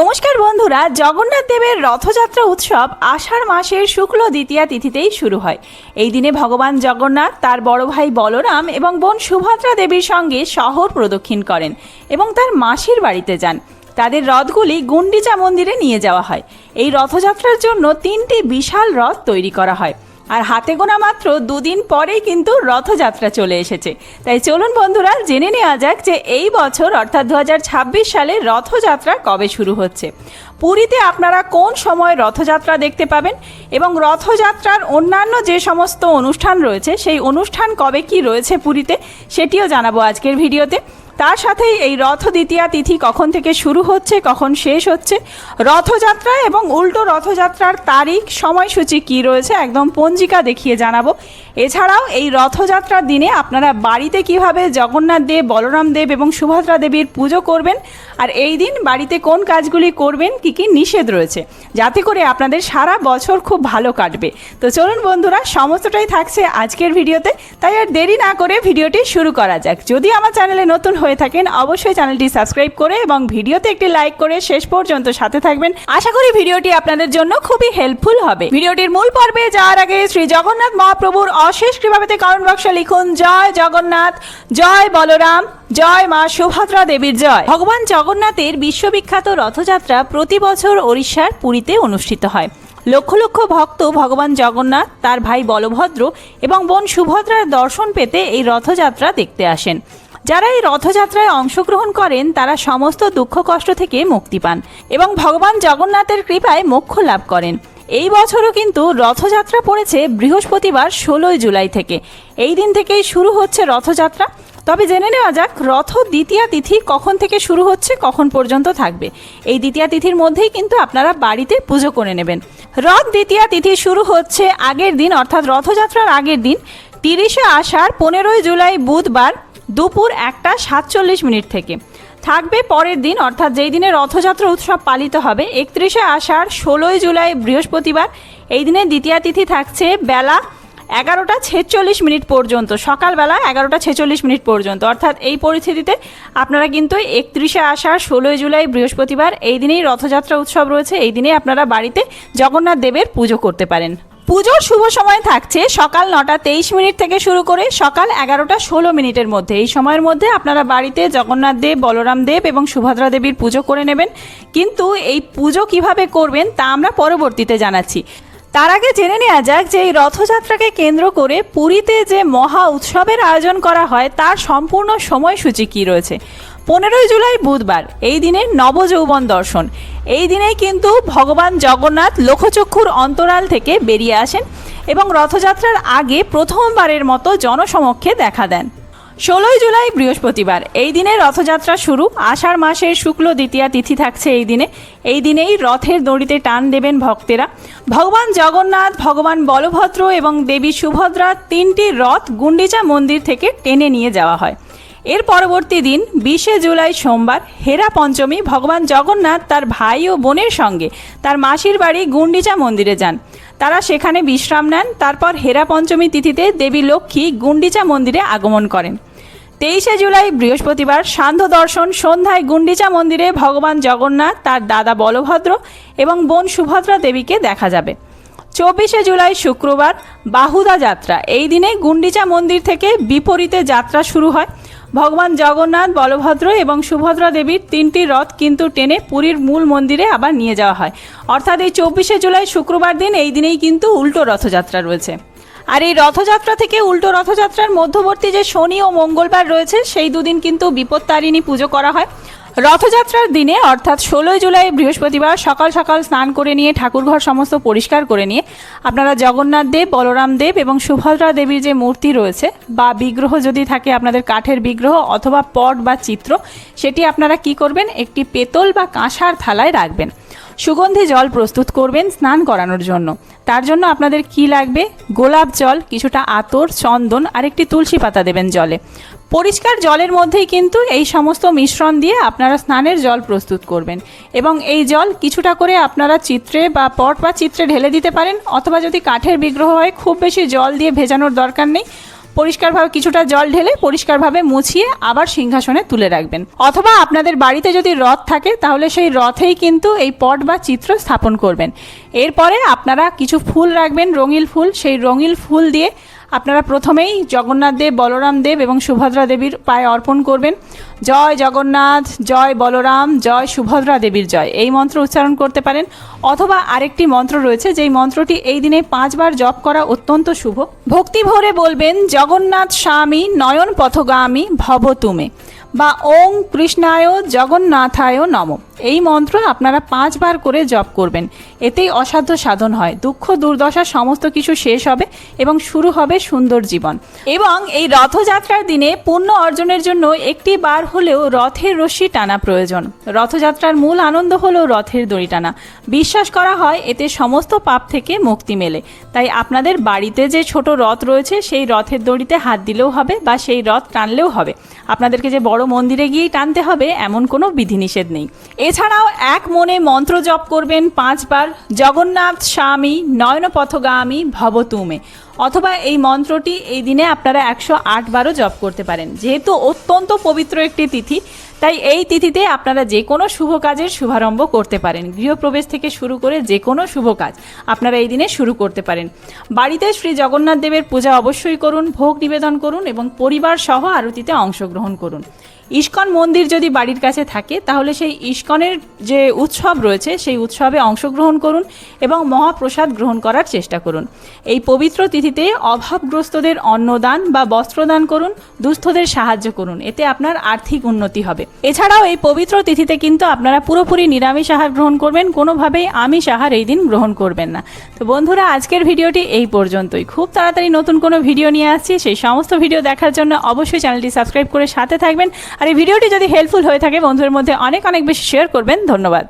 নমস্কার বন্ধুরা, জগন্নাথ দেবের রথযাত্রা উৎসব আষাঢ় মাসের শুক্ল দ্বিতীয়া তিথিতেই শুরু হয়। এই দিনে ভগবান জগন্নাথ তার বড় ভাই বলরাম এবং বোন সুভদ্রা দেবীর সঙ্গে শহর প্রদক্ষিণ করেন এবং তার মাসির বাড়িতে যান। তাদের রথগুলি গুন্ডিচা মন্দিরে নিয়ে যাওয়া হয়। এই রথযাত্রার জন্য 3টি বিশাল রথ তৈরি করা হয়, আর হাতে গোনা মাত্র দুদিন পরেই কিন্তু রথযাত্রা চলে এসেছে। তাই চলুন বন্ধুরা, জেনে নেওয়া যাক যে এই বছর অর্থাৎ 2026 সালে রথযাত্রা কবে শুরু হচ্ছে। পুরীতে আপনারা কোন সময় রথযাত্রা দেখতে পাবেন এবং রথযাত্রার অন্যান্য যে সমস্ত অনুষ্ঠান রয়েছে সেই অনুষ্ঠান কবে কি রয়েছে পুরীতে, সেটিও জানাবো আজকের ভিডিওতে। তার সাথেই এই রথ দ্বিতীয়া তিথি কখন থেকে শুরু হচ্ছে, কখন শেষ হচ্ছে, রথযাত্রা এবং উল্টো রথযাত্রার তারিখ, সময়সূচি কি রয়েছে একদম পঞ্জিকা দেখিয়ে জানাবো। এছাড়াও এই রথযাত্রার দিনে আপনারা বাড়িতে কিভাবে জগন্নাথ দেব, বলরাম দেব এবং সুভদ্রা দেবীর পুজো করবেন, আর এই দিন বাড়িতে কোন কাজগুলি করবেন, কি কি নিষেধ রয়েছে, যাতে করে আপনাদের সারা বছর খুব ভালো কাটবে। তো চলুন বন্ধুরা, সমস্তটাই থাকছে আজকের ভিডিওতে। তাই আর দেরি না করে ভিডিওটি শুরু করা যাক। যদি আমার চ্যানেলে নতুন হয়ে থাকেন অবশ্যই চ্যানেলটি সাবস্ক্রাইব করে এবং ভিডিওতে একটি লাইক করে শেষ পর্যন্ত সাথে থাকবেন। আশা করি ভিডিওটি আপনাদের জন্য খুবই হেল্পফুল হবে। ভিডিওটির মূল পর্বে যাওয়ার আগে শ্রী জগন্নাথ মহাপ্রভুর অশেষ কৃপাতে কমেন্ট বক্সে লিখুন জয় জগন্নাথ, জয় বলরাম, জয় মা সুভদ্রা দেবীর জয়। ভগবান জগন্নাথের বিশ্ববিখ্যাত রথযাত্রা প্রতি বছর ওড়িশার পুরীতে অনুষ্ঠিত হয়। লক্ষ লক্ষ ভক্ত ভগবান জগন্নাথ, তার ভাই বলভদ্র এবং বোন সুভদ্রার দর্শন পেতে এই রথযাত্রা দেখতে আসেন। যারা এই রথযাত্রায় অংশগ্রহণ করেন তারা সমস্ত দুঃখ কষ্ট থেকে মুক্তি পান এবং ভগবান জগন্নাথের কৃপায় মোক্ষ লাভ করেন। এই বছরও কিন্তু রথযাত্রা পড়েছে বৃহস্পতিবার 16 জুলাই থেকে। এই দিন থেকেই শুরু হচ্ছে রথযাত্রা। তবে জেনে নেওয়া যাক রথ দ্বিতীয়া তিথি কখন থেকে শুরু হচ্ছে, কখন পর্যন্ত থাকবে। এই দ্বিতীয়া তিথির মধ্যেই কিন্তু আপনারা বাড়িতে পুজো করে নেবেন। রথ দ্বিতীয়া তিথি শুরু হচ্ছে আগের দিন অর্থাৎ রথযাত্রার আগের দিন 30শে আষাঢ় 15 জুলাই বুধবার দুপুর 1:47 থেকে। থাকবে পরের দিন অর্থাৎ যেই দিনে রথযাত্রা উৎসব পালিত হবে 31শে আষাঢ় 16 জুলাই বৃহস্পতিবার। এই দিনে দ্বিতীয়া তিথি থাকছে বেলা 11:46 পর্যন্ত, সকালবেলা 11:46 পর্যন্ত। অর্থাৎ এই পরিস্থিতিতে আপনারা কিন্তু 31শে আষাঢ় 16 জুলাই বৃহস্পতিবার এই দিনেই রথযাত্রা উৎসব রয়েছে। এই দিনে আপনারা বাড়িতে জগন্নাথ দেবের পুজো করতে পারেন। পুজোর শুভ সময় থাকছে সকাল 9:23 থেকে শুরু করে সকাল 11:16 মধ্যে। এই সময়ের মধ্যে আপনারা বাড়িতে জগন্নাথ দেব, বলরাম দেব এবং সুভদ্রা দেবীর পুজো করে নেবেন। কিন্তু এই পুজো কিভাবে করবেন তা আমরা পরবর্তীতে জানাচ্ছি। তার আগে জেনে নেওয়া যাক যে এই রথযাত্রাকে কেন্দ্র করে পুরীতে যে মহা উৎসবের আয়োজন করা হয় তার সম্পূর্ণ সময়সূচি কী রয়েছে। 15 জুলাই বুধবার এই দিনে নবযৌবন দর্শন। এই দিনেই কিন্তু ভগবান জগন্নাথ লোকচক্ষুর অন্তরাল থেকে বেরিয়ে আসেন এবং রথযাত্রার আগে প্রথমবারের মতো জনসমক্ষে দেখা দেন। 16 জুলাই বৃহস্পতিবার এই দিনে রথযাত্রা শুরু। আষাঢ় মাসের শুক্ল দ্বিতীয়া তিথি থাকছে এই দিনে। এই দিনেই রথের দড়িতে টান দেবেন ভক্তেরা। ভগবান জগন্নাথ, ভগবান বলভদ্র এবং দেবী সুভদ্রা 3টি রথ গুন্ডিচা মন্দির থেকে টেনে নিয়ে যাওয়া হয়। এর পরবর্তী দিন 20শে জুলাই সোমবার হেরা পঞ্চমী ভগবান জগন্নাথ তার ভাই ও বোনের সঙ্গে তার মাসির বাড়ি গুন্ডিচা মন্দিরে যান। তারা সেখানে বিশ্রাম নেন। তারপর হেরা পঞ্চমী তিথিতে দেবী লক্ষ্মী গুন্ডিচা মন্দিরে আগমন করেন। 23শে জুলাই বৃহস্পতিবার সান্ধ্য দর্শন। সন্ধ্যায় গুন্ডিচা মন্দিরে ভগবান জগন্নাথ, তার দাদা বলভদ্র এবং বোন সুভদ্রা দেবীকে দেখা যাবে। 24শে জুলাই শুক্রবার বাহুদা যাত্রা। এই দিনে গুন্ডিচা মন্দির থেকে বিপরীতে যাত্রা শুরু হয়। ভগবান জগন্নাথ, বলভদ্র এবং সুভদ্রা দেবীর 3টি রথ কিন্তু টেনে পুরীর মূল মন্দিরে আবার নিয়ে যাওয়া হয়। অর্থাৎ এই 24শে জুলাই শুক্রবার দিন এই দিনেই কিন্তু উল্টো রথযাত্রা রয়েছে। আর এই রথযাত্রা থেকে উল্টো রথযাত্রার মধ্যবর্তী যে শনি ও মঙ্গলবার রয়েছে সেই দুদিন কিন্তু বিপত্তারিণী পুজো করা হয়। রথযাত্রার দিনে অর্থাৎ 16 জুলাই বৃহস্পতিবার সকাল সকাল স্নান করে নিয়ে ঠাকুরঘর সমস্ত পরিষ্কার করে নিয়ে আপনারা জগন্নাথ দেব, বলরাম দেব এবং সুভদ্রা দেবীর যে মূর্তি রয়েছে বা বিগ্রহ যদি থাকে আপনাদের কাঠের বিগ্রহ অথবা পট বা চিত্র, সেটি আপনারা কি করবেন, একটি পেতল বা কাঁসার থালায় রাখবেন। সুগন্ধি জল প্রস্তুত করবেন স্নান করানোর জন্য। তার জন্য আপনাদের কি লাগবে, গোলাপ জল, কিছুটা আতর, চন্দন আর একটি তুলসী পাতা দেবেন জলে। পরিষ্কার জলের মধ্যেই কিন্তু এই সমস্ত মিশ্রণ দিয়ে আপনারা স্নানের জল প্রস্তুত করবেন এবং এই জল কিছুটা করে আপনারা চিত্রে বা পট বা চিত্রে ঢেলে দিতে পারেন, অথবা যদি কাঠের বিগ্রহ হয় খুব বেশি জল দিয়ে ভেজানোর দরকার নেই। পরিষ্কারভাবে কিছুটা জল ঢেলে পরিষ্কারভাবে মুছিয়ে আবার সিংহাসনে তুলে রাখবেন। অথবা আপনাদের বাড়িতে যদি রথ থাকে তাহলে সেই রথেই কিন্তু এই পট বা চিত্র স্থাপন করবেন। এরপরে আপনারা কিছু ফুল রাখবেন, রঙিন ফুল। সেই রঙিন ফুল দিয়ে আপনারা প্রথমেই জগন্নাথ দেব, বলরাম দেব এবং সুভদ্রা দেবীর পায়ে অর্পণ করবেন। জয় জগন্নাথ, জয় বলরাম, জয় সুভদ্রা দেবীর জয়, এই মন্ত্র উচ্চারণ করতে পারেন। অথবা আরেকটি মন্ত্র রয়েছে, যেই মন্ত্রটি এই দিনে 5 বার জপ করা অত্যন্ত শুভ। ভক্তি ভরে বলবেন, জগন্নাথ স্বামী নয়ন পথগামী ভব তুমে, বা ওং কৃষ্ণায় জগন্নাথায় নম। এই মন্ত্র আপনারা 5 বার করে জপ করবেন। এতেই অসাধ্য সাধন হয়, দুঃখ দুর্দশা সমস্ত কিছু শেষ হবে এবং শুরু হবে সুন্দর জীবন। এবং এই রথযাত্রার দিনে পুণ্য অর্জনের জন্য একটি বার হলেও রথের রশ্মি টানা প্রয়োজন। রথযাত্রার মূল আনন্দ হলো রথের দড়ি টানা। বিশ্বাস করা হয় এতে সমস্ত পাপ থেকে মুক্তি মেলে। তাই আপনাদের বাড়িতে যে ছোট রথ রয়েছে সেই রথের দড়িতে হাত দিলেও হবে বা সেই রথ টানলেও হবে। আপনাদেরকে যে বড় মন্দিরে গিয়েই টানতে হবে এমন কোনো বিধিনিষেধ নেই। এছাড়াও এক মনে মন্ত্র জপ করবেন 5 বার, জগন্নাথ স্বামী নয়ন পথগামী ভব তুমে। অথবা এই মন্ত্রটি এই দিনে আপনারা 108 বারও জপ করতে পারেন। যেহেতু অত্যন্ত পবিত্র একটি তিথি, তাই এই তিথিতে আপনারা যে কোনো শুভ কাজের শুভারম্ভ করতে পারেন। গৃহপ্রবেশ থেকে শুরু করে যে কোনো শুভ কাজ আপনারা এই দিনে শুরু করতে পারেন। বাড়িতে শ্রী জগন্নাথ দেবের পূজা অবশ্যই করুন, ভোগ নিবেদন করুন এবং পরিবার সহ আরতিতে অংশগ্রহণ করুন। ইস্কন মন্দির যদি বাড়ির কাছে থাকে তাহলে সেই ইস্কনের যে উৎসব রয়েছে সেই উৎসবে অংশগ্রহণ করুন এবং মহাপ্রসাদ গ্রহণ করার চেষ্টা করুন। এই পবিত্র তিথিতে অভাবগ্রস্তদের অন্নদান বা বস্ত্রদান করুন, দুস্থদের সাহায্য করুন, এতে আপনার আর্থিক উন্নতি হবে। এছাড়াও এই পবিত্র তিথিতে কিন্তু আপনারা পুরোপুরি নিরামিষ আহার গ্রহণ করবেন, কোনোভাবেই আমিষ আহার এই দিন গ্রহণ করবেন না। তো বন্ধুরা, আজকের ভিডিওটি এই পর্যন্তই। খুব তাড়াতাড়ি নতুন কোনো ভিডিও নিয়ে আসছি, সেই সমস্ত ভিডিও দেখার জন্য অবশ্যই চ্যানেলটি সাবস্ক্রাইব করে সাথে থাকবেন। আর এই ভিডিওটি যদি হেল্পফুল হয়ে থাকে বন্ধুদের মধ্যে অনেক বেশি শেয়ার করবেন। ধন্যবাদ।